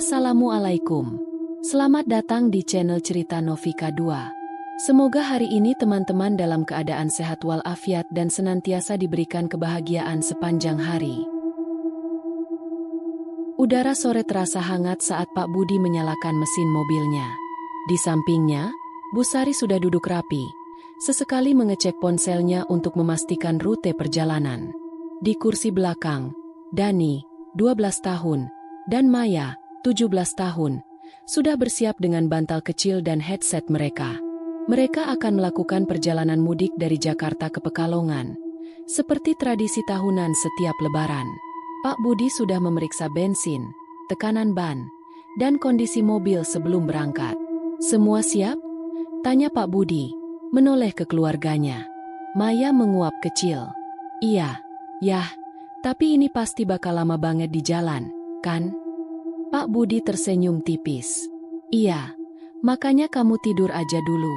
Assalamualaikum. Selamat datang di channel Cerita Novika 2. Semoga hari ini teman-teman dalam keadaan sehat walafiat dan senantiasa diberikan kebahagiaan sepanjang hari. Udara sore terasa hangat saat Pak Budi menyalakan mesin mobilnya. Di sampingnya, Bu Sari sudah duduk rapi, sesekali mengecek ponselnya untuk memastikan rute perjalanan. Di kursi belakang, Dani, 12 tahun, dan Maya, 17 tahun, sudah bersiap dengan bantal kecil dan headset mereka. Mereka akan melakukan perjalanan mudik dari Jakarta ke Pekalongan, seperti tradisi tahunan setiap lebaran. Pak Budi sudah memeriksa bensin, tekanan ban, dan kondisi mobil sebelum berangkat. Semua siap? Tanya Pak Budi, menoleh ke keluarganya. Maya menguap kecil. Iya, yah, tapi ini pasti bakal lama banget di jalan, kan? Pak Budi tersenyum tipis. Iya, makanya kamu tidur aja dulu.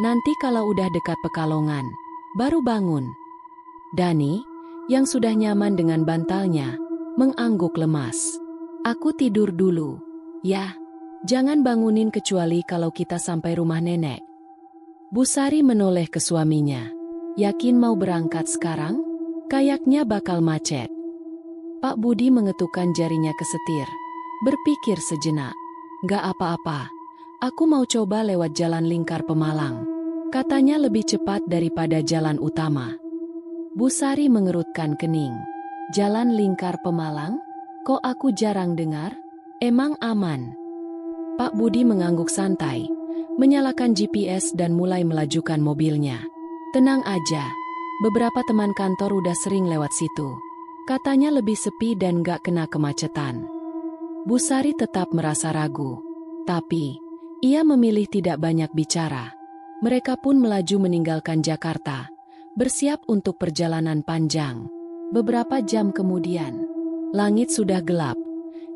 Nanti kalau udah dekat Pekalongan, baru bangun. Dani, yang sudah nyaman dengan bantalnya, mengangguk lemas. Aku tidur dulu. Ya, jangan bangunin kecuali kalau kita sampai rumah nenek. Bu Sari menoleh ke suaminya. Yakin mau berangkat sekarang? Kayaknya bakal macet. Pak Budi mengetukkan jarinya ke setir. Berpikir sejenak. Gak apa-apa. Aku mau coba lewat jalan lingkar Pemalang. Katanya lebih cepat daripada jalan utama. Bu Sari mengerutkan kening. Jalan lingkar Pemalang? Kok aku jarang dengar? Emang aman? Pak Budi mengangguk santai, menyalakan GPS dan mulai melajukan mobilnya. Tenang aja. Beberapa teman kantor udah sering lewat situ. Katanya lebih sepi dan gak kena kemacetan. Bu Sari tetap merasa ragu. Tapi, ia memilih tidak banyak bicara. Mereka pun melaju meninggalkan Jakarta, bersiap untuk perjalanan panjang. Beberapa jam kemudian, langit sudah gelap.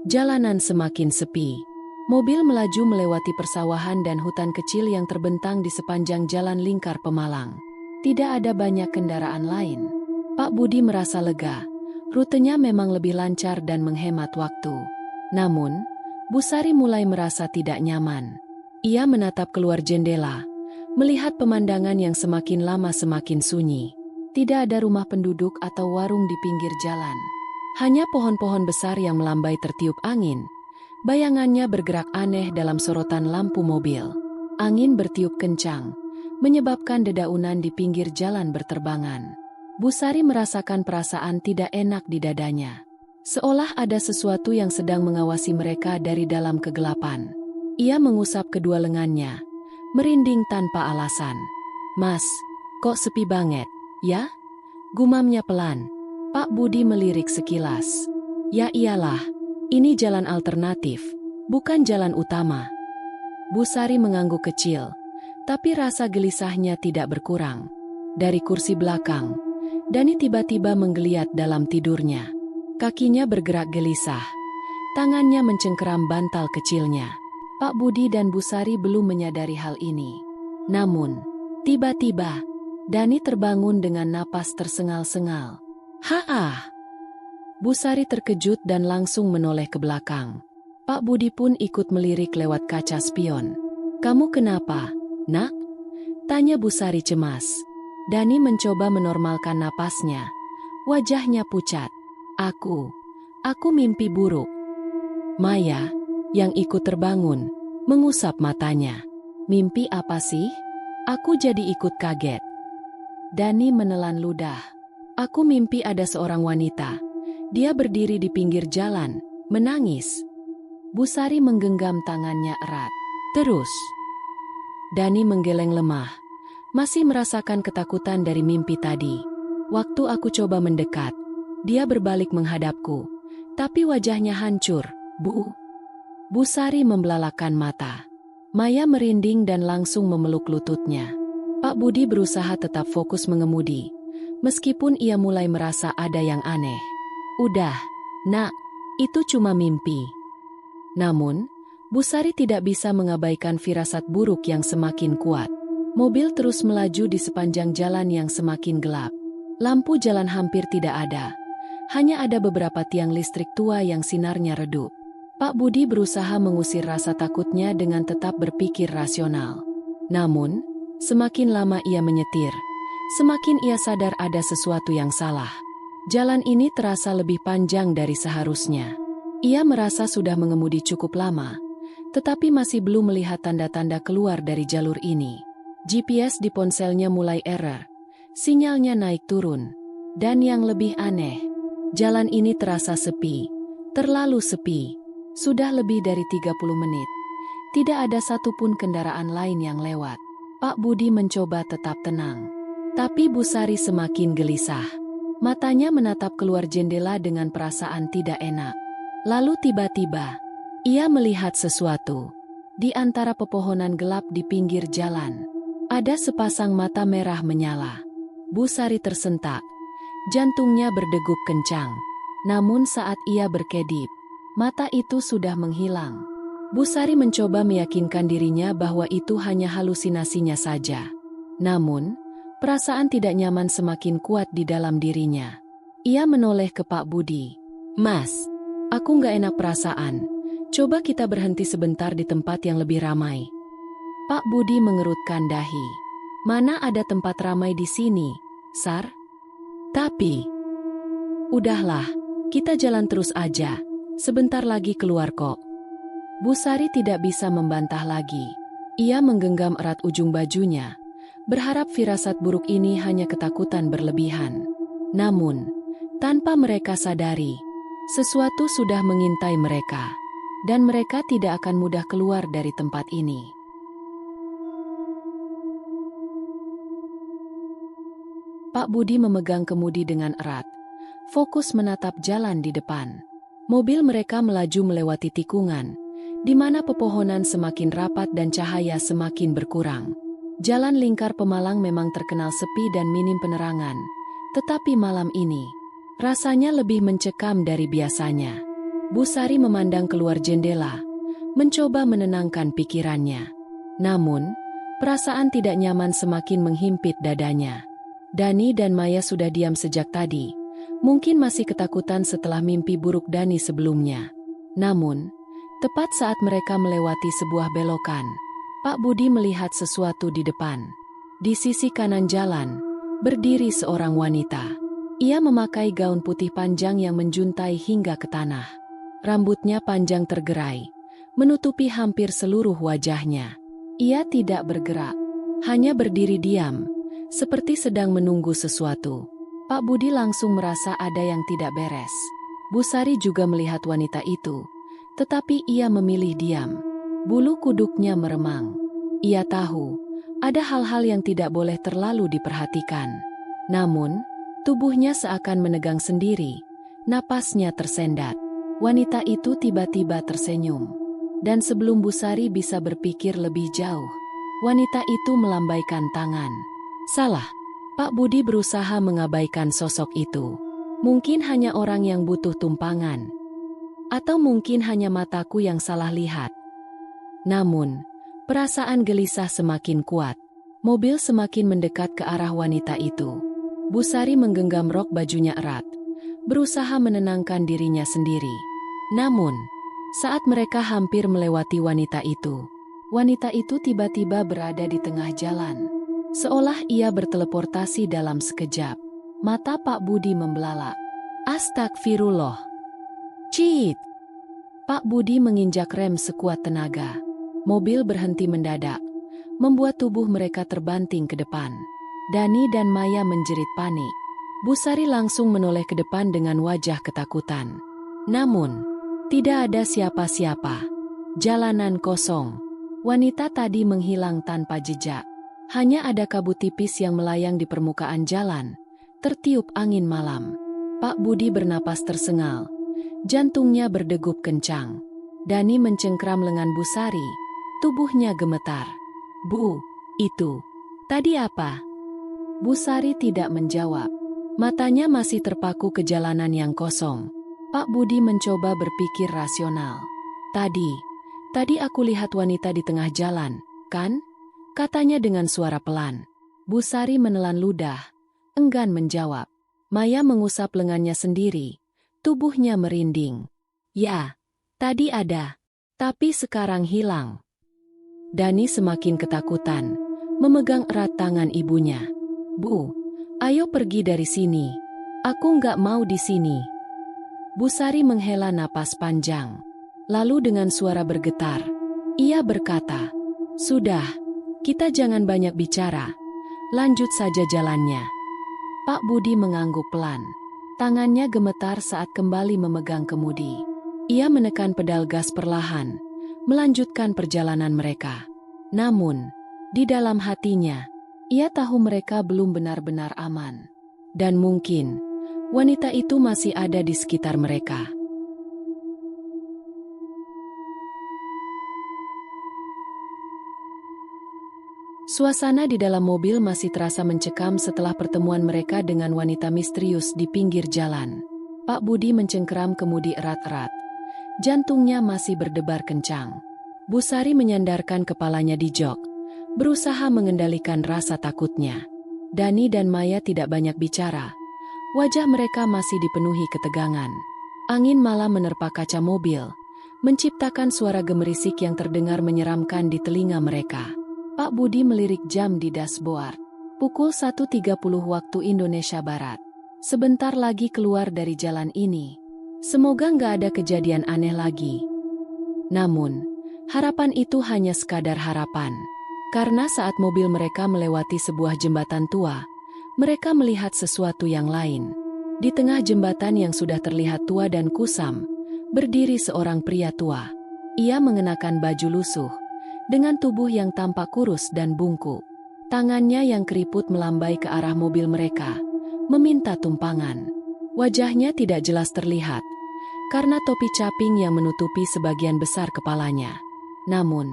Jalanan semakin sepi. Mobil melaju melewati persawahan dan hutan kecil yang terbentang di sepanjang jalan lingkar Pemalang. Tidak ada banyak kendaraan lain. Pak Budi merasa lega. Rutenya memang lebih lancar dan menghemat waktu. Namun, Bu Sari mulai merasa tidak nyaman. Ia menatap keluar jendela, melihat pemandangan yang semakin lama semakin sunyi. Tidak ada rumah penduduk atau warung di pinggir jalan. Hanya pohon-pohon besar yang melambai tertiup angin. Bayangannya bergerak aneh dalam sorotan lampu mobil. Angin bertiup kencang, menyebabkan dedaunan di pinggir jalan berterbangan. Bu Sari merasakan perasaan tidak enak di dadanya. Seolah ada sesuatu yang sedang mengawasi mereka dari dalam kegelapan. Ia mengusap kedua lengannya, merinding tanpa alasan. Mas, kok sepi banget, ya? Gumamnya pelan. Pak Budi melirik sekilas. Ya iyalah, ini jalan alternatif, bukan jalan utama. Bu Sari mengangguk kecil, tapi rasa gelisahnya tidak berkurang. Dari kursi belakang, Dani tiba-tiba menggeliat dalam tidurnya. Kakinya bergerak gelisah. Tangannya mencengkeram bantal kecilnya. Pak Budi dan Bu Sari belum menyadari hal ini. Namun, tiba-tiba, Dani terbangun dengan napas tersengal-sengal. Haa! Bu Sari terkejut dan langsung menoleh ke belakang. Pak Budi pun ikut melirik lewat kaca spion. Kamu kenapa, nak? Tanya Bu Sari cemas. Dani mencoba menormalkan napasnya. Wajahnya pucat. Aku mimpi buruk. Maya, yang ikut terbangun, mengusap matanya. Mimpi apa sih? Aku jadi ikut kaget. Dani menelan ludah. Aku mimpi ada seorang wanita. Dia berdiri di pinggir jalan, menangis. Bu Sari menggenggam tangannya erat. Terus, Dani menggeleng lemah. Masih merasakan ketakutan dari mimpi tadi. Waktu aku coba mendekat, dia berbalik menghadapku. Tapi wajahnya hancur, Bu. Bu Sari membelalakan mata. Maya merinding dan langsung memeluk lututnya. Pak Budi berusaha tetap fokus mengemudi, meskipun ia mulai merasa ada yang aneh. Udah, nak, itu cuma mimpi. Namun, Bu Sari tidak bisa mengabaikan firasat buruk yang semakin kuat. Mobil terus melaju di sepanjang jalan yang semakin gelap. Lampu jalan hampir tidak ada. Hanya ada beberapa tiang listrik tua yang sinarnya redup. Pak Budi berusaha mengusir rasa takutnya dengan tetap berpikir rasional. Namun, semakin lama ia menyetir, semakin ia sadar ada sesuatu yang salah. Jalan ini terasa lebih panjang dari seharusnya. Ia merasa sudah mengemudi cukup lama, tetapi masih belum melihat tanda-tanda keluar dari jalur ini. GPS di ponselnya mulai error, sinyalnya naik turun, dan yang lebih aneh, jalan ini terasa sepi, terlalu sepi. Sudah lebih dari 30 menit. Tidak ada satupun kendaraan lain yang lewat. Pak Budi mencoba tetap tenang. Tapi Bu Sari semakin gelisah. Matanya menatap keluar jendela dengan perasaan tidak enak. Lalu tiba-tiba, ia melihat sesuatu. Di antara pepohonan gelap di pinggir jalan, ada sepasang mata merah menyala. Bu Sari tersentak. Jantungnya berdegup kencang. Namun saat ia berkedip, mata itu sudah menghilang. Bu Sari mencoba meyakinkan dirinya bahwa itu hanya halusinasinya saja. Namun, perasaan tidak nyaman semakin kuat di dalam dirinya. Ia menoleh ke Pak Budi. "Mas, aku nggak enak perasaan. Coba kita berhenti sebentar di tempat yang lebih ramai." Pak Budi mengerutkan dahi. "Mana ada tempat ramai di sini, Sar?" "Tapi, udahlah, kita jalan terus aja. Sebentar lagi keluar kok." Bu Sari tidak bisa membantah lagi. Ia menggenggam erat ujung bajunya, berharap firasat buruk ini hanya ketakutan berlebihan. Namun, tanpa mereka sadari, sesuatu sudah mengintai mereka, dan mereka tidak akan mudah keluar dari tempat ini. Pak Budi memegang kemudi dengan erat, fokus menatap jalan di depan. Mobil mereka melaju melewati tikungan, di mana pepohonan semakin rapat dan cahaya semakin berkurang. Jalan lingkar Pemalang memang terkenal sepi dan minim penerangan, tetapi malam ini, rasanya lebih mencekam dari biasanya. Bu Sari memandang keluar jendela, mencoba menenangkan pikirannya. Namun, perasaan tidak nyaman semakin menghimpit dadanya. Dani dan Maya sudah diam sejak tadi. Mungkin masih ketakutan setelah mimpi buruk Dani sebelumnya. Namun, tepat saat mereka melewati sebuah belokan, Pak Budi melihat sesuatu di depan. Di sisi kanan jalan, berdiri seorang wanita. Ia memakai gaun putih panjang yang menjuntai hingga ke tanah. Rambutnya panjang tergerai, menutupi hampir seluruh wajahnya. Ia tidak bergerak, hanya berdiri diam, seperti sedang menunggu sesuatu. Pak Budi langsung merasa ada yang tidak beres. Bu Sari juga melihat wanita itu, tetapi ia memilih diam. Bulu kuduknya meremang. Ia tahu, ada hal-hal yang tidak boleh terlalu diperhatikan. Namun, tubuhnya seakan menegang sendiri, napasnya tersendat. Wanita itu tiba-tiba tersenyum. Dan sebelum Bu Sari bisa berpikir lebih jauh, wanita itu melambaikan tangan. "Salah." Pak Budi berusaha mengabaikan sosok itu. Mungkin hanya orang yang butuh tumpangan. Atau mungkin hanya mataku yang salah lihat. Namun, perasaan gelisah semakin kuat. Mobil semakin mendekat ke arah wanita itu. Bu Sari menggenggam rok bajunya erat, berusaha menenangkan dirinya sendiri. Namun, saat mereka hampir melewati wanita itu tiba-tiba berada di tengah jalan. Seolah ia berteleportasi dalam sekejap. Mata Pak Budi membelalak. "Astagfirullah. Cit!" Pak Budi menginjak rem sekuat tenaga. Mobil berhenti mendadak, membuat tubuh mereka terbanting ke depan. Dani dan Maya menjerit panik. Bu Sari langsung menoleh ke depan dengan wajah ketakutan. Namun, tidak ada siapa-siapa. Jalanan kosong. Wanita tadi menghilang tanpa jejak. Hanya ada kabut tipis yang melayang di permukaan jalan, tertiup angin malam. Pak Budi bernapas tersengal. Jantungnya berdegup kencang. Dani mencengkram lengan Bu Sari. Tubuhnya gemetar. "Bu, itu tadi apa?" Bu Sari tidak menjawab. Matanya masih terpaku ke jalanan yang kosong. Pak Budi mencoba berpikir rasional. Tadi aku lihat wanita di tengah jalan, kan?" Katanya dengan suara pelan. Bu Sari menelan ludah, enggan menjawab. Maya mengusap lengannya sendiri, tubuhnya merinding. "Ya, Tadi ada, tapi sekarang hilang. Dani semakin ketakutan, memegang erat tangan ibunya. Bu, ayo pergi dari sini. Aku nggak mau di sini. Bu Sari menghela napas panjang. Lalu dengan suara bergetar, ia berkata, "Sudah, kita jangan banyak bicara. Lanjut saja jalannya." Pak Budi mengangguk pelan. Tangannya gemetar saat kembali memegang kemudi. Ia menekan pedal gas perlahan, melanjutkan perjalanan mereka. Namun, di dalam hatinya, ia tahu mereka belum benar-benar aman. Dan mungkin, wanita itu masih ada di sekitar mereka. Suasana di dalam mobil masih terasa mencekam setelah pertemuan mereka dengan wanita misterius di pinggir jalan. Pak Budi mencengkeram kemudi erat-erat. Jantungnya masih berdebar kencang. Bu Sari menyandarkan kepalanya di jok, berusaha mengendalikan rasa takutnya. Dani dan Maya tidak banyak bicara. Wajah mereka masih dipenuhi ketegangan. Angin malam menerpa kaca mobil, menciptakan suara gemerisik yang terdengar menyeramkan di telinga mereka. Pak Budi melirik jam di dashboard. Pukul 1.30 waktu Indonesia Barat. Sebentar lagi keluar dari jalan ini. Semoga nggak ada kejadian aneh lagi. Namun, harapan itu hanya sekadar harapan. Karena saat mobil mereka melewati sebuah jembatan tua, mereka melihat sesuatu yang lain. Di tengah jembatan yang sudah terlihat tua dan kusam, berdiri seorang pria tua. Ia mengenakan baju lusuh, dengan tubuh yang tampak kurus dan bungkuk. Tangannya yang keriput melambai ke arah mobil mereka, meminta tumpangan. Wajahnya tidak jelas terlihat, karena topi caping yang menutupi sebagian besar kepalanya. Namun,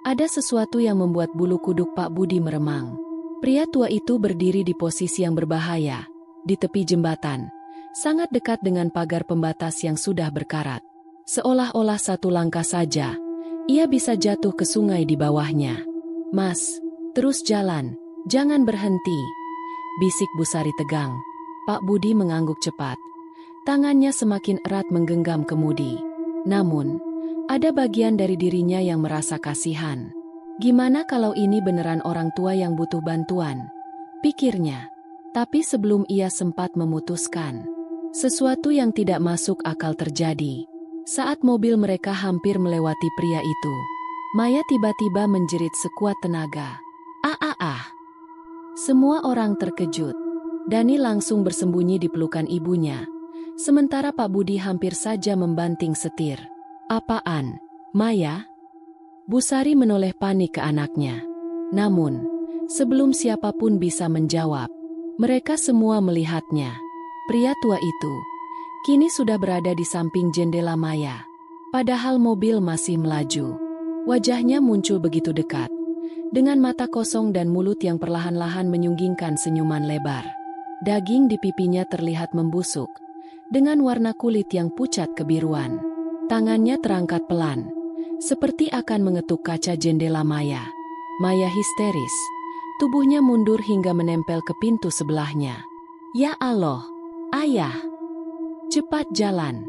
ada sesuatu yang membuat bulu kuduk Pak Budi meremang. Pria tua itu berdiri di posisi yang berbahaya, di tepi jembatan, sangat dekat dengan pagar pembatas yang sudah berkarat. Seolah-olah satu langkah saja, ia bisa jatuh ke sungai di bawahnya. "Mas, terus jalan, jangan berhenti," bisik Bu Sari tegang. Pak Budi mengangguk cepat. Tangannya semakin erat menggenggam kemudi. Namun, ada bagian dari dirinya yang merasa kasihan. Gimana kalau ini beneran orang tua yang butuh bantuan? Pikirnya. Tapi sebelum ia sempat memutuskan, sesuatu yang tidak masuk akal terjadi. Saat mobil mereka hampir melewati pria itu, Maya tiba-tiba menjerit sekuat tenaga. "Ah!" Semua orang terkejut. Dani langsung bersembunyi di pelukan ibunya, sementara Pak Budi hampir saja membanting setir. "Apaan, Maya?" Bu Sari menoleh panik ke anaknya. Namun, sebelum siapapun bisa menjawab, mereka semua melihatnya. Pria tua itu kini sudah berada di samping jendela Maya. Padahal mobil masih melaju. Wajahnya muncul begitu dekat, dengan mata kosong dan mulut yang perlahan-lahan menyunggingkan senyuman lebar. Daging di pipinya terlihat membusuk, dengan warna kulit yang pucat kebiruan. Tangannya terangkat pelan, seperti akan mengetuk kaca jendela Maya. Maya histeris, tubuhnya mundur hingga menempel ke pintu sebelahnya. "Ya Allah, Ayah! Cepat jalan!"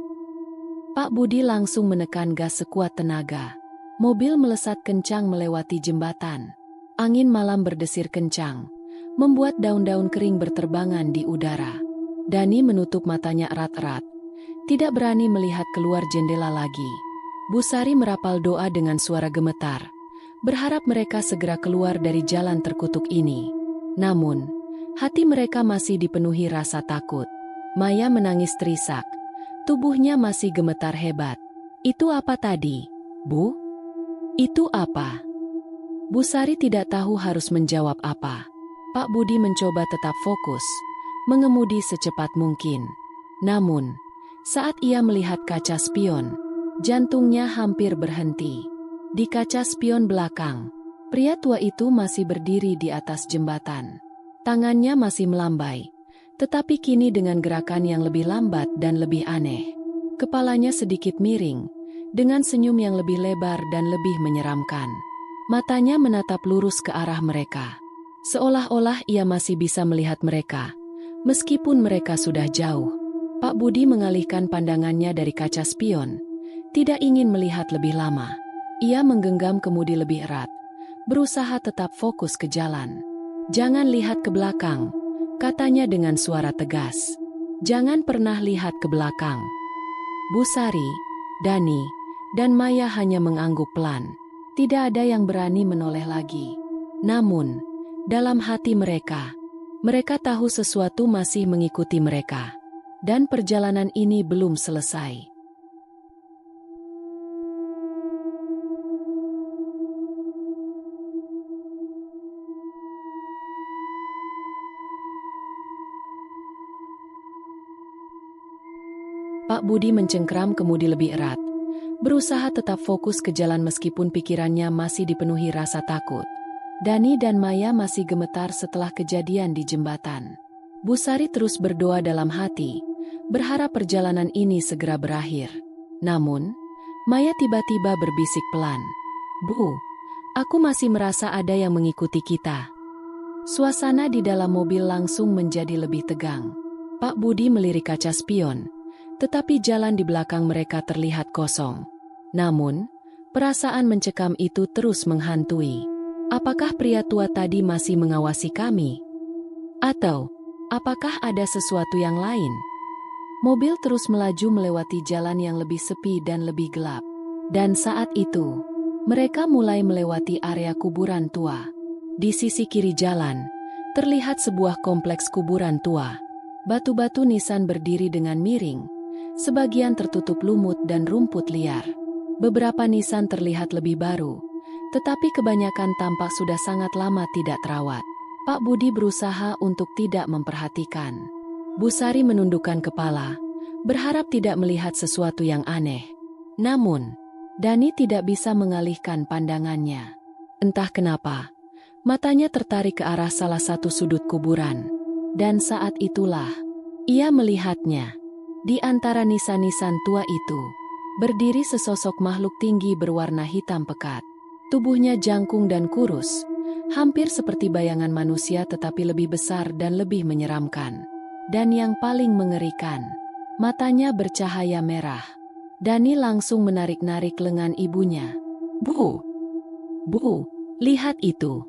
Pak Budi langsung menekan gas sekuat tenaga. Mobil melesat kencang melewati jembatan. Angin malam berdesir kencang, membuat daun-daun kering berterbangan di udara. Dani menutup matanya erat-erat, tidak berani melihat keluar jendela lagi. Bu Sari merapal doa dengan suara gemetar, berharap mereka segera keluar dari jalan terkutuk ini. Namun, hati mereka masih dipenuhi rasa takut. Maya menangis terisak. Tubuhnya masih gemetar hebat. "Itu apa tadi, Bu? Itu apa?" Bu Sari tidak tahu harus menjawab apa. Pak Budi mencoba tetap fokus, mengemudi secepat mungkin. Namun, saat ia melihat kaca spion, jantungnya hampir berhenti. Di kaca spion belakang, pria tua itu masih berdiri di atas jembatan. Tangannya masih melambai, tetapi kini dengan gerakan yang lebih lambat dan lebih aneh. Kepalanya sedikit miring, dengan senyum yang lebih lebar dan lebih menyeramkan. Matanya menatap lurus ke arah mereka, seolah-olah ia masih bisa melihat mereka, meskipun mereka sudah jauh. Pak Budi mengalihkan pandangannya dari kaca spion. Tidak ingin melihat lebih lama. Ia menggenggam kemudi lebih erat, berusaha tetap fokus ke jalan. "Jangan lihat ke belakang," katanya dengan suara tegas. "Jangan pernah lihat ke belakang." Busari, Dani, dan Maya hanya mengangguk pelan. Tidak ada yang berani menoleh lagi. Namun, dalam hati mereka tahu sesuatu masih mengikuti mereka. Dan perjalanan ini belum selesai. Pak Budi mencengkram kemudi lebih erat, berusaha tetap fokus ke jalan meskipun pikirannya masih dipenuhi rasa takut. Dani dan Maya masih gemetar setelah kejadian di jembatan. Busari terus berdoa dalam hati, berharap perjalanan ini segera berakhir. Namun, Maya tiba-tiba berbisik pelan, "Bu, aku masih merasa ada yang mengikuti kita." Suasana di dalam mobil langsung menjadi lebih tegang. Pak Budi melirik kaca spion, tetapi jalan di belakang mereka terlihat kosong. Namun, perasaan mencekam itu terus menghantui. Apakah pria tua tadi masih mengawasi kami? Atau, apakah ada sesuatu yang lain? Mobil terus melaju melewati jalan yang lebih sepi dan lebih gelap. Dan saat itu, mereka mulai melewati area kuburan tua. Di sisi kiri jalan, terlihat sebuah kompleks kuburan tua. Batu-batu nisan berdiri dengan miring, sebagian tertutup lumut dan rumput liar. Beberapa nisan terlihat lebih baru, tetapi kebanyakan tampak sudah sangat lama tidak terawat. Pak Budi berusaha untuk tidak memperhatikan. Busari menundukkan kepala, berharap tidak melihat sesuatu yang aneh. Namun, Dani tidak bisa mengalihkan pandangannya. Entah kenapa, matanya tertarik ke arah salah satu sudut kuburan. Dan saat itulah, ia melihatnya. Di antara nisan-nisan tua itu, berdiri sesosok makhluk tinggi berwarna hitam pekat. Tubuhnya jangkung dan kurus, hampir seperti bayangan manusia tetapi lebih besar dan lebih menyeramkan. Dan yang paling mengerikan, matanya bercahaya merah. Dani langsung menarik-narik lengan ibunya. "Bu, Bu, lihat itu."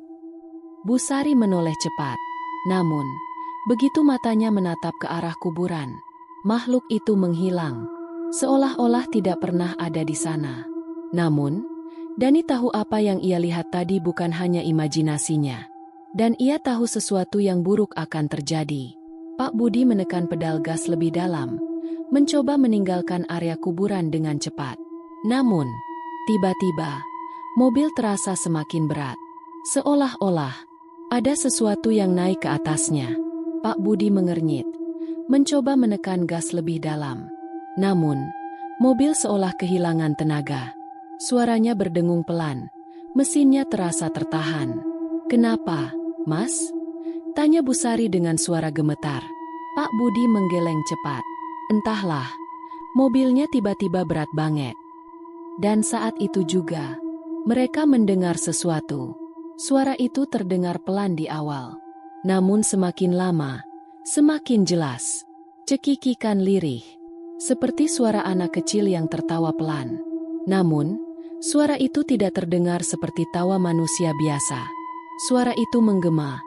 Busari menoleh cepat. Namun, begitu matanya menatap ke arah kuburan, makhluk itu menghilang, seolah-olah tidak pernah ada di sana. Namun, Dani tahu apa yang ia lihat tadi bukan hanya imajinasinya. Dan ia tahu sesuatu yang buruk akan terjadi. Pak Budi menekan pedal gas lebih dalam, mencoba meninggalkan area kuburan dengan cepat. Namun, tiba-tiba, mobil terasa semakin berat. Seolah-olah, ada sesuatu yang naik ke atasnya. Pak Budi mengernyit, mencoba menekan gas lebih dalam. Namun, mobil seolah kehilangan tenaga. Suaranya berdengung pelan, mesinnya terasa tertahan. "Kenapa, Mas?" tanya Busari dengan suara gemetar. Pak Budi menggeleng cepat. Entahlah, mobilnya tiba-tiba berat banget. Dan saat itu juga, mereka mendengar sesuatu. Suara itu terdengar pelan di awal. Namun semakin lama, semakin jelas. Cekikikan lirih, seperti suara anak kecil yang tertawa pelan. Namun, suara itu tidak terdengar seperti tawa manusia biasa. Suara itu menggema,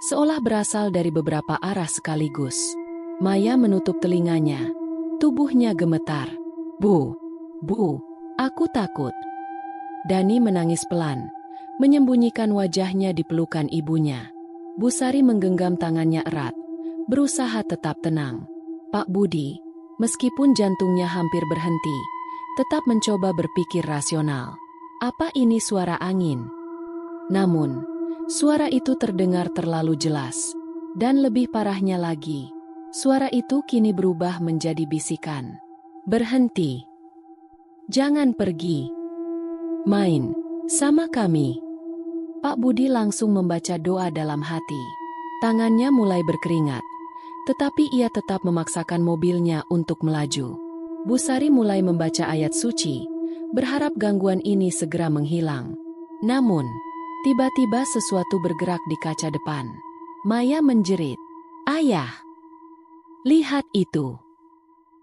seolah berasal dari beberapa arah sekaligus. Maya menutup telinganya, tubuhnya gemetar. Bu, aku takut." Dani menangis pelan, menyembunyikan wajahnya di pelukan ibunya. Busari menggenggam tangannya erat, berusaha tetap tenang. Pak Budi, meskipun jantungnya hampir berhenti, tetap mencoba berpikir rasional. Apa ini suara angin? Namun, suara itu terdengar terlalu jelas. Dan lebih parahnya lagi, suara itu kini berubah menjadi bisikan. "Berhenti. Jangan pergi. Main sama kami." Pak Budi langsung membaca doa dalam hati. Tangannya mulai berkeringat, tetapi ia tetap memaksakan mobilnya untuk melaju. Busari mulai membaca ayat suci, berharap gangguan ini segera menghilang. Namun, tiba-tiba sesuatu bergerak di kaca depan. Maya menjerit, "Ayah! Lihat itu!"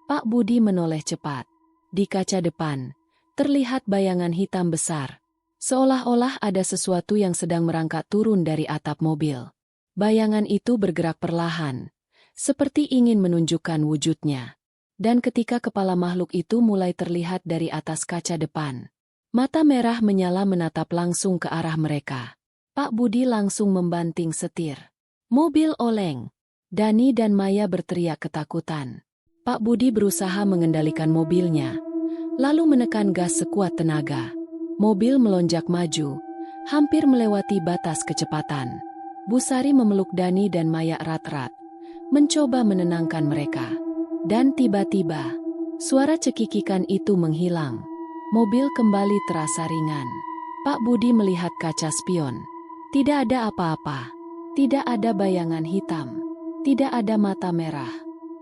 Pak Budi menoleh cepat. Di kaca depan, terlihat bayangan hitam besar. Seolah-olah ada sesuatu yang sedang merangkak turun dari atap mobil. Bayangan itu bergerak perlahan, seperti ingin menunjukkan wujudnya. Dan ketika kepala makhluk itu mulai terlihat dari atas kaca depan, mata merah menyala menatap langsung ke arah mereka. Pak Budi langsung membanting setir. Mobil oleng. Dani dan Maya berteriak ketakutan. Pak Budi berusaha mengendalikan mobilnya, lalu menekan gas sekuat tenaga. Mobil melonjak maju, hampir melewati batas kecepatan. Busari memeluk Dani dan Maya erat-erat, mencoba menenangkan mereka. Dan tiba-tiba, suara cekikikan itu menghilang. Mobil kembali terasa ringan. Pak Budi melihat kaca spion. Tidak ada apa-apa. Tidak ada bayangan hitam. Tidak ada mata merah.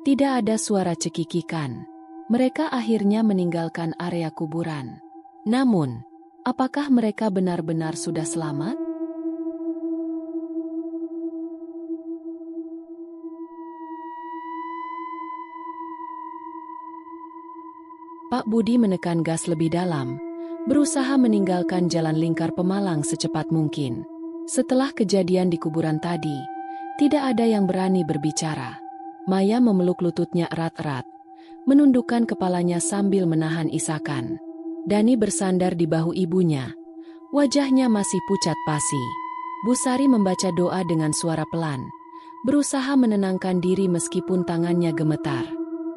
Tidak ada suara cekikikan. Mereka akhirnya meninggalkan area kuburan. Namun, apakah mereka benar-benar sudah selamat? Pak Budi menekan gas lebih dalam, berusaha meninggalkan jalan lingkar Pemalang secepat mungkin. Setelah kejadian di kuburan tadi, tidak ada yang berani berbicara. Maya memeluk lututnya erat-erat, menundukkan kepalanya sambil menahan isakan. Dani bersandar di bahu ibunya, wajahnya masih pucat pasi. Busari membaca doa dengan suara pelan, berusaha menenangkan diri meskipun tangannya gemetar.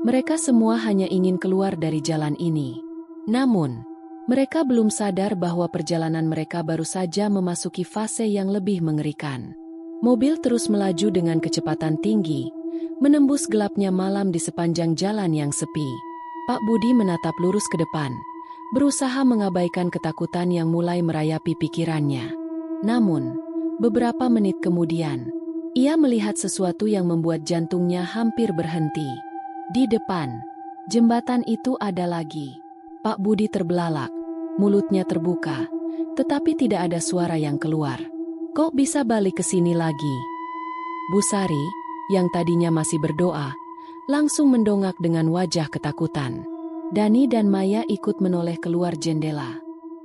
Mereka semua hanya ingin keluar dari jalan ini. Namun, mereka belum sadar bahwa perjalanan mereka baru saja memasuki fase yang lebih mengerikan. Mobil terus melaju dengan kecepatan tinggi, menembus gelapnya malam di sepanjang jalan yang sepi. Pak Budi menatap lurus ke depan, berusaha mengabaikan ketakutan yang mulai merayapi pikirannya. Namun, beberapa menit kemudian, ia melihat sesuatu yang membuat jantungnya hampir berhenti. Di depan, jembatan itu ada lagi. Pak Budi terbelalak, mulutnya terbuka, tetapi tidak ada suara yang keluar. Kok bisa balik ke sini lagi? Busari, yang tadinya masih berdoa, langsung mendongak dengan wajah ketakutan. Dani dan Maya ikut menoleh keluar jendela,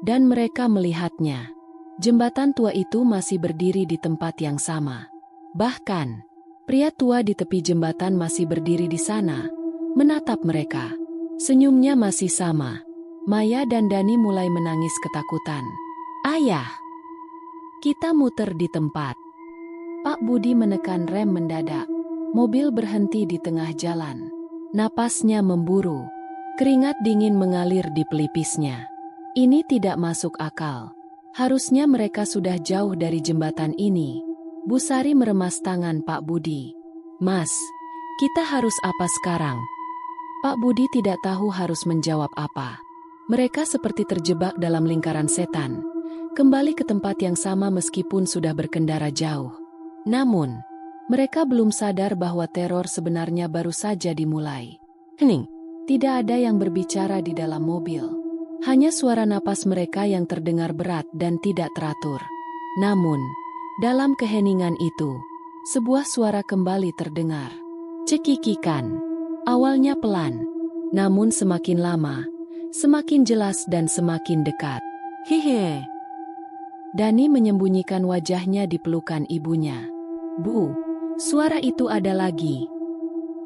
dan mereka melihatnya. Jembatan tua itu masih berdiri di tempat yang sama. Bahkan, pria tua di tepi jembatan masih berdiri di sana, menatap mereka. Senyumnya masih sama. Maya dan Dani mulai menangis ketakutan. "Ayah, kita muter di tempat." Pak Budi menekan rem mendadak. Mobil berhenti di tengah jalan. Napasnya memburu. Keringat dingin mengalir di pelipisnya. Ini tidak masuk akal. Harusnya mereka sudah jauh dari jembatan ini. Busari meremas tangan Pak Budi. "Mas, kita harus apa sekarang?" Pak Budi tidak tahu harus menjawab apa. Mereka seperti terjebak dalam lingkaran setan, kembali ke tempat yang sama meskipun sudah berkendara jauh. Namun, mereka belum sadar bahwa teror sebenarnya baru saja dimulai. Hening, tidak ada yang berbicara di dalam mobil. Hanya suara napas mereka yang terdengar berat dan tidak teratur. Namun, dalam keheningan itu, sebuah suara kembali terdengar. Cekikikan. Awalnya pelan, namun semakin lama, semakin jelas dan semakin dekat. "Hehe." Dani menyembunyikan wajahnya di pelukan ibunya. "Bu, suara itu ada lagi."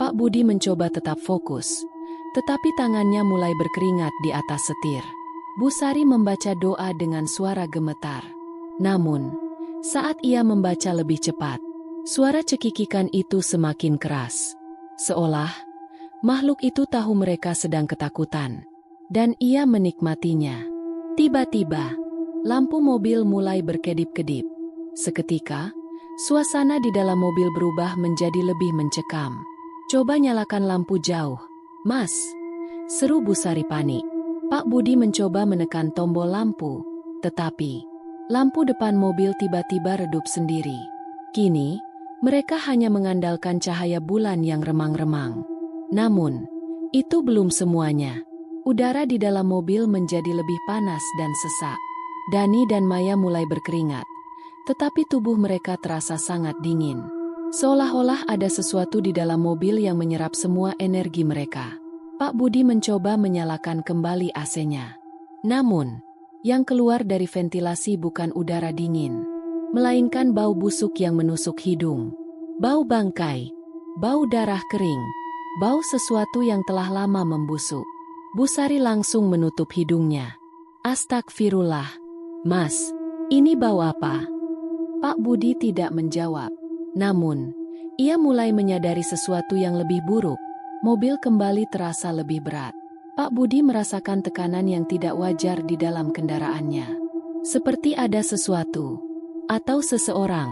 Pak Budi mencoba tetap fokus, tetapi tangannya mulai berkeringat di atas setir. Busari membaca doa dengan suara gemetar. Namun, saat ia membaca lebih cepat, suara cekikikan itu semakin keras. Seolah, makhluk itu tahu mereka sedang ketakutan. Dan ia menikmatinya. Tiba-tiba, lampu mobil mulai berkedip-kedip. Seketika, suasana di dalam mobil berubah menjadi lebih mencekam. "Coba nyalakan lampu jauh, Mas," seru Busari panik. Pak Budi mencoba menekan tombol lampu, tetapi lampu depan mobil tiba-tiba redup sendiri. Kini, mereka hanya mengandalkan cahaya bulan yang remang-remang. Namun, itu belum semuanya. Udara di dalam mobil menjadi lebih panas dan sesak. Dani dan Maya mulai berkeringat, tetapi tubuh mereka terasa sangat dingin. Seolah-olah ada sesuatu di dalam mobil yang menyerap semua energi mereka. Pak Budi mencoba menyalakan kembali AC-nya. Namun, yang keluar dari ventilasi bukan udara dingin, melainkan bau busuk yang menusuk hidung. Bau bangkai, bau darah kering, bau sesuatu yang telah lama membusuk. Busari langsung menutup hidungnya. Astagfirullah. Mas, ini bau apa? Pak Budi tidak menjawab. Namun, ia mulai menyadari sesuatu yang lebih buruk. Mobil kembali terasa lebih berat. Pak Budi merasakan tekanan yang tidak wajar di dalam kendaraannya. Seperti ada sesuatu atau seseorang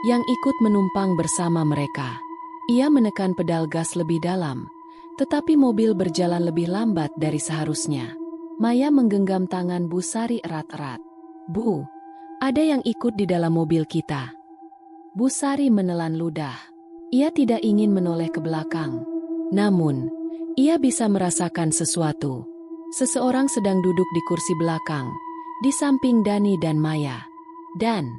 yang ikut menumpang bersama mereka. Ia menekan pedal gas lebih dalam, tetapi mobil berjalan lebih lambat dari seharusnya. Maya menggenggam tangan Busari erat-erat. Bu, ada yang ikut di dalam mobil kita. Busari menelan ludah. Ia tidak ingin menoleh ke belakang. Namun, ia bisa merasakan sesuatu. Seseorang sedang duduk di kursi belakang, di samping Dani dan Maya. Dan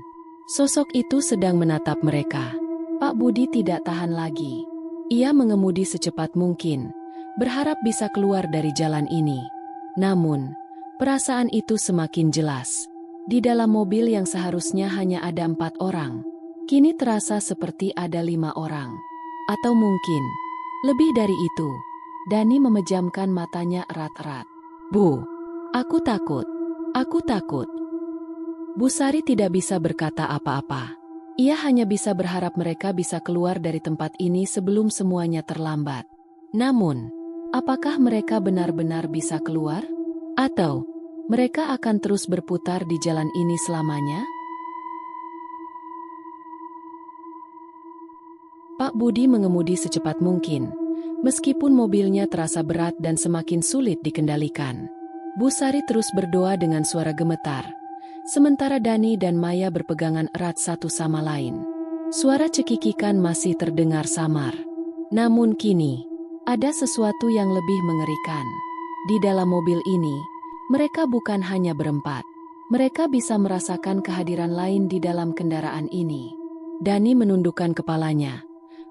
sosok itu sedang menatap mereka. Pak Budi tidak tahan lagi. Ia mengemudi secepat mungkin, berharap bisa keluar dari jalan ini. Namun, perasaan itu semakin jelas. Di dalam mobil yang seharusnya hanya ada 4 orang, kini terasa seperti ada 5 orang. Atau mungkin, lebih dari itu. Dani memejamkan matanya erat-erat. Bu, aku takut. Aku takut. Busari tidak bisa berkata apa-apa. Ia hanya bisa berharap mereka bisa keluar dari tempat ini sebelum semuanya terlambat. Namun, apakah mereka benar-benar bisa keluar? Atau mereka akan terus berputar di jalan ini selamanya? Pak Budi mengemudi secepat mungkin, meskipun mobilnya terasa berat dan semakin sulit dikendalikan. Busari terus berdoa dengan suara gemetar. Sementara Dani dan Maya berpegangan erat satu sama lain. Suara cekikikan masih terdengar samar. Namun kini, ada sesuatu yang lebih mengerikan. Di dalam mobil ini, mereka bukan hanya berempat. Mereka bisa merasakan kehadiran lain di dalam kendaraan ini. Dani menundukkan kepalanya,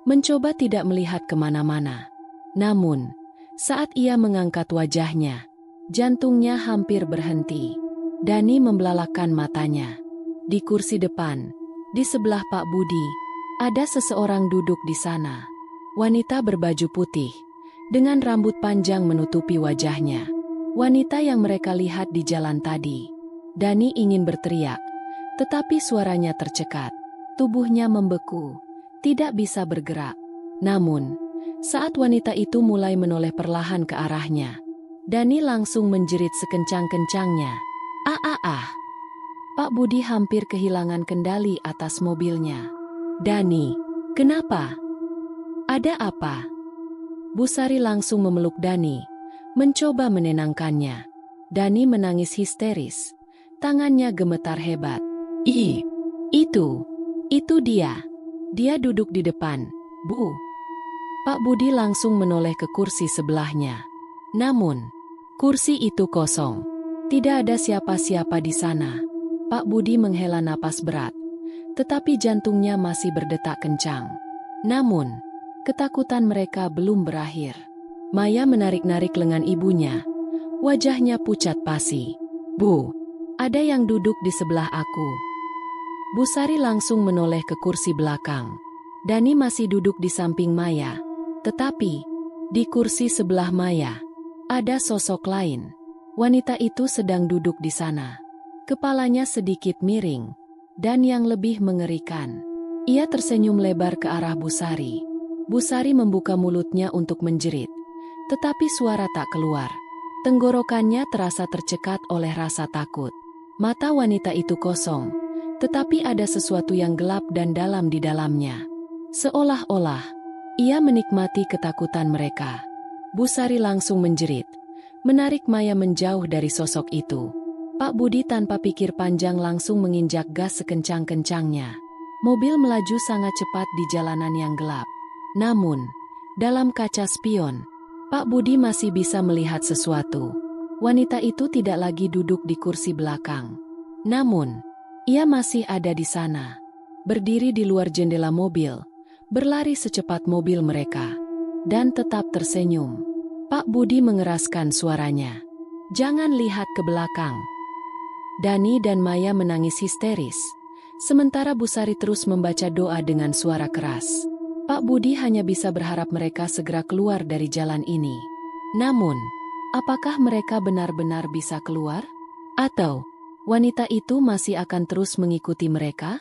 mencoba tidak melihat kemana-mana. Namun, saat ia mengangkat wajahnya, jantungnya hampir berhenti. Dani membelalakan matanya. Di kursi depan, di sebelah Pak Budi, ada seseorang duduk di sana. Wanita berbaju putih, dengan rambut panjang menutupi wajahnya. Wanita yang mereka lihat di jalan tadi. Dani ingin berteriak, tetapi suaranya tercekat. Tubuhnya membeku, tidak bisa bergerak. Namun, saat wanita itu mulai menoleh perlahan ke arahnya, Dani langsung menjerit sekencang-kencangnya. Pak Budi hampir kehilangan kendali atas mobilnya. Dani, kenapa? Ada apa? Busari langsung memeluk Dani, mencoba menenangkannya. Dani menangis histeris. Tangannya gemetar hebat. Itu dia. Dia duduk di depan, Bu. Pak Budi langsung menoleh ke kursi sebelahnya. Namun, kursi itu kosong. Tidak ada siapa-siapa di sana. Pak Budi menghela napas berat, tetapi jantungnya masih berdetak kencang. Namun, ketakutan mereka belum berakhir. Maya menarik-narik lengan ibunya. Wajahnya pucat pasi. Bu, ada yang duduk di sebelah aku. Busari langsung menoleh ke kursi belakang. Dani masih duduk di samping Maya. Tetapi, di kursi sebelah Maya, ada sosok lain. Wanita itu sedang duduk di sana. Kepalanya sedikit miring, dan yang lebih mengerikan, ia tersenyum lebar ke arah Busari. Busari membuka mulutnya untuk menjerit, tetapi suara tak keluar. Tenggorokannya terasa tercekat oleh rasa takut. Mata wanita itu kosong, tetapi ada sesuatu yang gelap dan dalam di dalamnya. Seolah-olah, ia menikmati ketakutan mereka. Busari langsung menjerit, menarik Maya menjauh dari sosok itu. Pak Budi tanpa pikir panjang langsung menginjak gas sekencang-kencangnya. Mobil melaju sangat cepat di jalanan yang gelap. Namun, dalam kaca spion, Pak Budi masih bisa melihat sesuatu. Wanita itu tidak lagi duduk di kursi belakang. Namun, ia masih ada di sana. Berdiri di luar jendela mobil, berlari secepat mobil mereka, dan tetap tersenyum. Pak Budi mengeraskan suaranya. Jangan lihat ke belakang. Dani dan Maya menangis histeris. Sementara Busari terus membaca doa dengan suara keras. Pak Budi hanya bisa berharap mereka segera keluar dari jalan ini. Namun, apakah mereka benar-benar bisa keluar? Atau, wanita itu masih akan terus mengikuti mereka?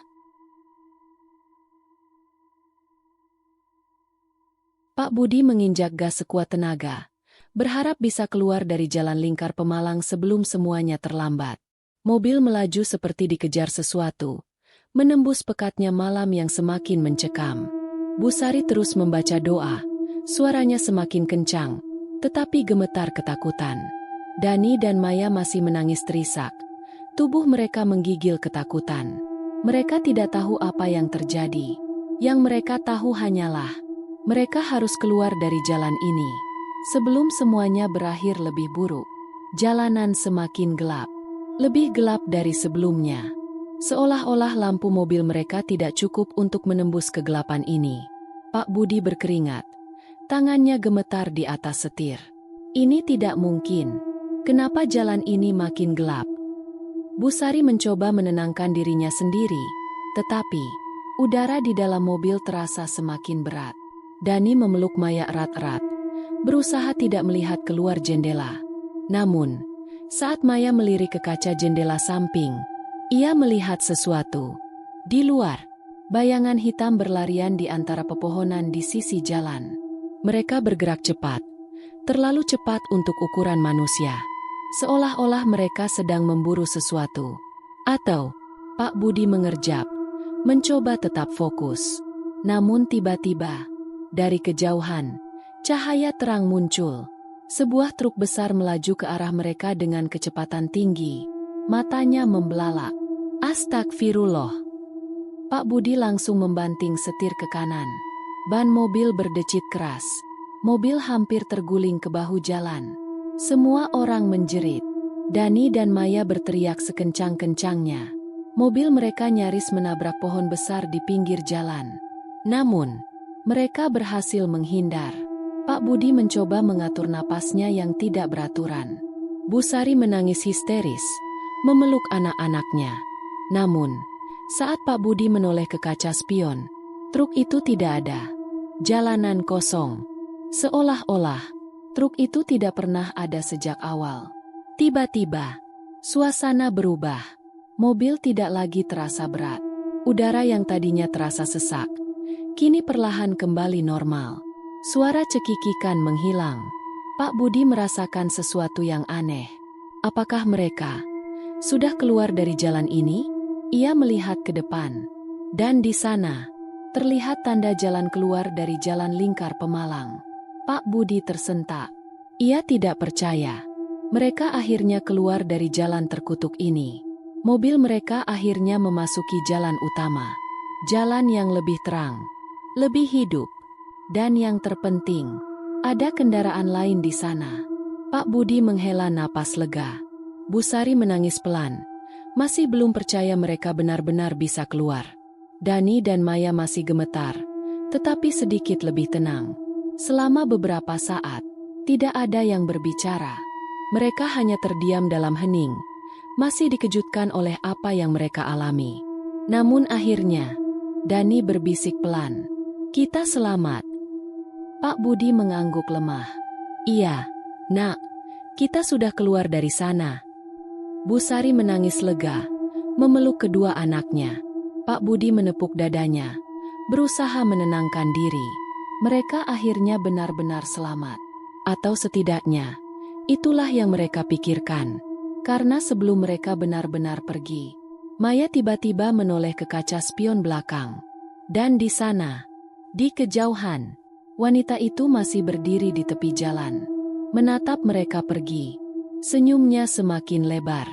Pak Budi menginjak gas sekuat tenaga, berharap bisa keluar dari jalan lingkar Pemalang sebelum semuanya terlambat. Mobil melaju seperti dikejar sesuatu, menembus pekatnya malam yang semakin mencekam. Busari terus membaca doa, suaranya semakin kencang, tetapi gemetar ketakutan. Dani dan Maya masih menangis terisak, tubuh mereka menggigil ketakutan. Mereka tidak tahu apa yang terjadi. Yang mereka tahu hanyalah, mereka harus keluar dari jalan ini. Sebelum semuanya berakhir lebih buruk, jalanan semakin gelap. Lebih gelap dari sebelumnya. Seolah-olah lampu mobil mereka tidak cukup untuk menembus kegelapan ini. Pak Budi berkeringat. Tangannya gemetar di atas setir. Ini tidak mungkin. Kenapa jalan ini makin gelap? Busari mencoba menenangkan dirinya sendiri. Tetapi, udara di dalam mobil terasa semakin berat. Dani memeluk Maya erat-erat, berusaha tidak melihat keluar jendela. Namun, saat Maya melirik ke kaca jendela samping, ia melihat sesuatu. Di luar, bayangan hitam berlarian di antara pepohonan di sisi jalan. Mereka bergerak cepat, terlalu cepat untuk ukuran manusia. Seolah-olah mereka sedang memburu sesuatu. Atau, Pak Budi mengerjap, mencoba tetap fokus. Namun tiba-tiba, dari kejauhan, cahaya terang muncul. Sebuah truk besar melaju ke arah mereka dengan kecepatan tinggi. Matanya membelalak. Astagfirullah. Pak Budi langsung membanting setir ke kanan. Ban mobil berdecit keras. Mobil hampir terguling ke bahu jalan. Semua orang menjerit. Dani dan Maya berteriak sekencang-kencangnya. Mobil mereka nyaris menabrak pohon besar di pinggir jalan. Namun, mereka berhasil menghindar. Pak Budi mencoba mengatur napasnya yang tidak beraturan. Busari menangis histeris, memeluk anak-anaknya. Namun, saat Pak Budi menoleh ke kaca spion, truk itu tidak ada. Jalanan kosong. Seolah-olah, truk itu tidak pernah ada sejak awal. Tiba-tiba, suasana berubah. Mobil tidak lagi terasa berat. Udara yang tadinya terasa sesak, kini perlahan kembali normal. Suara cekikikan menghilang. Pak Budi merasakan sesuatu yang aneh. Apakah mereka sudah keluar dari jalan ini? Ia melihat ke depan. Dan di sana, terlihat tanda jalan keluar dari jalan lingkar Pemalang. Pak Budi tersentak. Ia tidak percaya. Mereka akhirnya keluar dari jalan terkutuk ini. Mobil mereka akhirnya memasuki jalan utama. Jalan yang lebih terang, lebih hidup. Dan yang terpenting, ada kendaraan lain di sana. Pak Budi menghela napas lega. Busari menangis pelan. Masih belum percaya mereka benar-benar bisa keluar. Dani dan Maya masih gemetar, tetapi sedikit lebih tenang. Selama beberapa saat, tidak ada yang berbicara. Mereka hanya terdiam dalam hening, masih dikejutkan oleh apa yang mereka alami. Namun akhirnya, Dani berbisik pelan. "Kita selamat." Pak Budi mengangguk lemah. "Iya, Nak, kita sudah keluar dari sana." Busari menangis lega, memeluk kedua anaknya. Pak Budi menepuk dadanya, berusaha menenangkan diri. Mereka akhirnya benar-benar selamat. Atau setidaknya, itulah yang mereka pikirkan. Karena sebelum mereka benar-benar pergi, Maya tiba-tiba menoleh ke kaca spion belakang. Dan di sana, di kejauhan, wanita itu masih berdiri di tepi jalan, menatap mereka pergi. Senyumnya semakin lebar.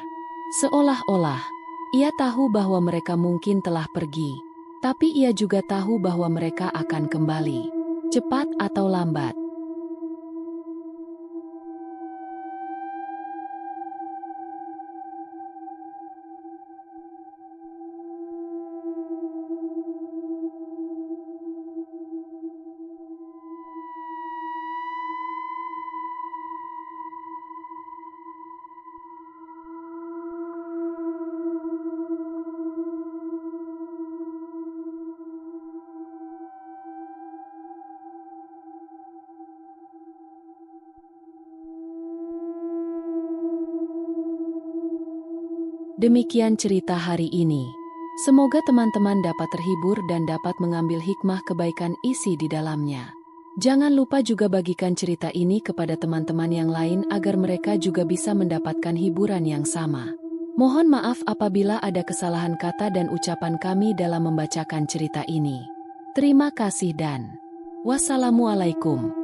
Seolah-olah, ia tahu bahwa mereka mungkin telah pergi. Tapi ia juga tahu bahwa mereka akan kembali. Cepat atau lambat. Demikian cerita hari ini. Semoga teman-teman dapat terhibur dan dapat mengambil hikmah kebaikan isi di dalamnya. Jangan lupa juga bagikan cerita ini kepada teman-teman yang lain agar mereka juga bisa mendapatkan hiburan yang sama. Mohon maaf apabila ada kesalahan kata dan ucapan kami dalam membacakan cerita ini. Terima kasih dan wassalamualaikum.